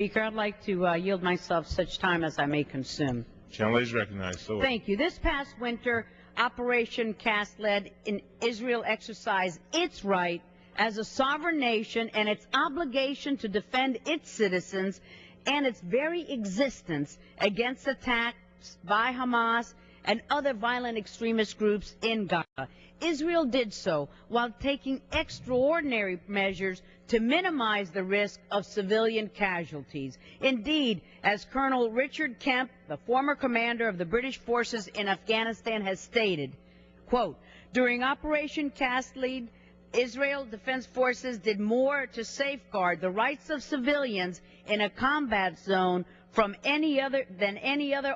Speaker, I'd like to yield myself such time as I may consume. Gentlelady is recognized. So Thank you. This past winter, Operation Cast led in Israel exercised its right as a sovereign nation and its obligation to defend its citizens and its very existence against attacks by Hamas and other violent extremist groups in Gaza. Israel did so while taking extraordinary measures to minimize the risk of civilian casualties. Indeed, as Colonel Richard Kemp, the former commander of the British forces in Afghanistan, has stated, quote, during Operation Cast Lead, Israel Defense Forces did more to safeguard the rights of civilians in a combat zone from any other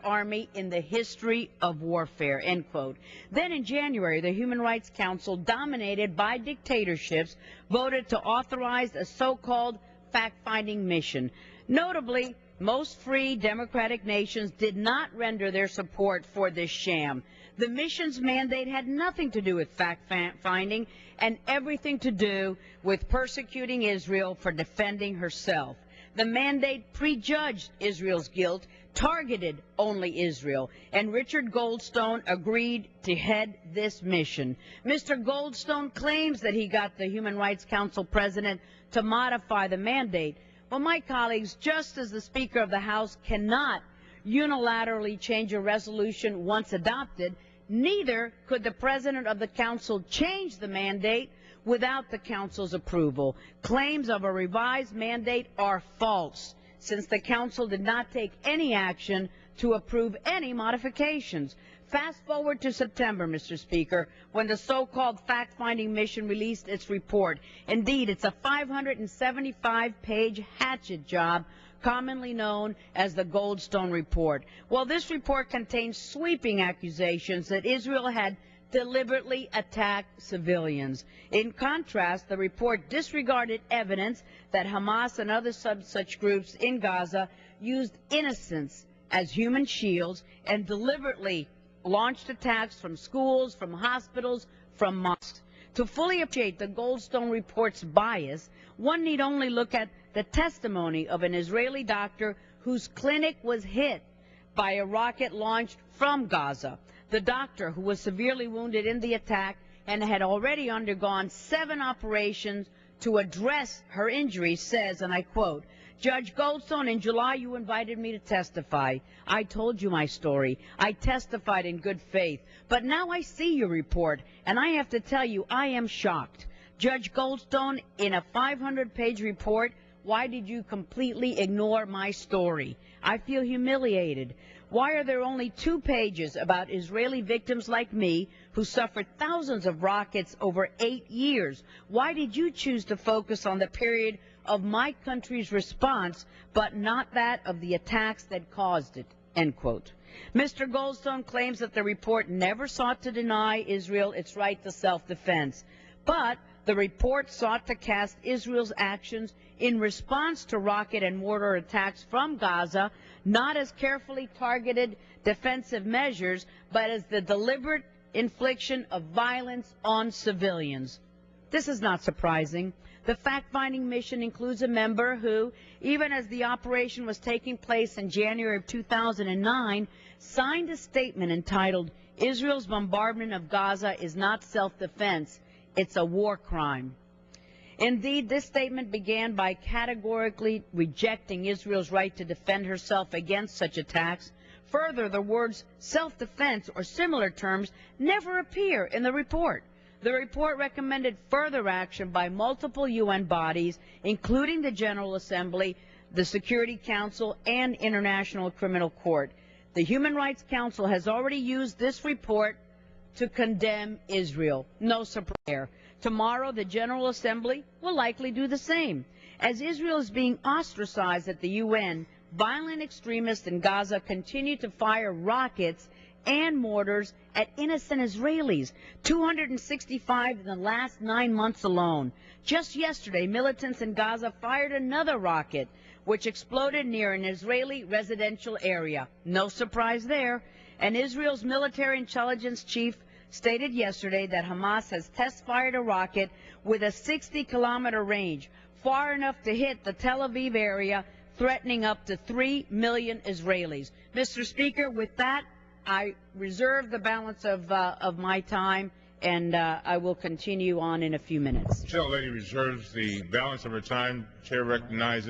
army in the history of warfare, end quote. Then in January, the Human Rights Council, dominated by dictatorships, voted to authorize a so-called fact-finding mission. Notably, most free democratic nations did not render their support for this sham. The mission's mandate had nothing to do with fact-finding and everything to do with persecuting Israel for defending herself. The mandate prejudged Israel's guilt, targeted only Israel, and Richard Goldstone agreed to head this mission. Mr. Goldstone claims that he got the Human Rights Council president to modify the mandate. Well, my colleagues, just as the Speaker of the House cannot unilaterally change a resolution once adopted, neither could the President of the Council change the mandate without the Council's approval. Claims of a revised mandate are false, since the Council did not take any action to approve any modifications. Fast forward to September, Mr. Speaker, when the so-called fact-finding mission released its report. Indeed, it's a 575-page hatchet job, commonly known as the Goldstone Report. Well, this report contains sweeping accusations that Israel had deliberately attacked civilians. In contrast, the report disregarded evidence that Hamas and other such groups in Gaza used innocents as human shields and deliberately launched attacks from schools, from hospitals, from mosques. To fully appreciate the Goldstone Report's bias, one need only look at the testimony of an Israeli doctor whose clinic was hit by a rocket launched from Gaza. The doctor, who was severely wounded in the attack and had already undergone 7 operations to address her injuries, says, and I quote, Judge Goldstone, in July you invited me to testify. I told you my story. I testified in good faith. But now I see your report, and I have to tell you, I am shocked. Judge Goldstone, in a 500-page report, why did you completely ignore my story? I feel humiliated. Why are there only 2 pages about Israeli victims like me who suffered thousands of rockets over 8 years? Why did you choose to focus on the period of my country's response, but not that of the attacks that caused it? End quote. Mr. Goldstone claims that the report never sought to deny Israel its right to self-defense, but the report sought to cast Israel's actions in response to rocket and mortar attacks from Gaza not as carefully targeted defensive measures, but as the deliberate infliction of violence on civilians. This is not surprising. The fact-finding mission includes a member who, even as the operation was taking place in January of 2009, signed a statement entitled, Israel's bombardment of Gaza is not self-defense, it's a war crime. Indeed, this statement began by categorically rejecting Israel's right to defend herself against such attacks. Further, the words self-defense or similar terms never appear in the report. The report recommended further action by multiple UN bodies, including the General Assembly, the Security Council, and International Criminal Court. The Human Rights Council has already used this report to condemn Israel. No surprise. Tomorrow, the General Assembly will likely do the same. As Israel is being ostracized at the UN, violent extremists in Gaza continue to fire rockets and mortars at innocent Israelis, 265 in the last 9 months alone. Just yesterday, militants in Gaza fired another rocket, which exploded near an Israeli residential area. No surprise there. And Israel's military intelligence chief stated yesterday that Hamas has test-fired a rocket with a 60-kilometer range, far enough to hit the Tel Aviv area threatening up to 3 million Israelis. Mr. Speaker, with that, I reserve the balance of my time, and I will continue on in a few minutes. The gentlelady reserves the balance of her time. Chair recognizes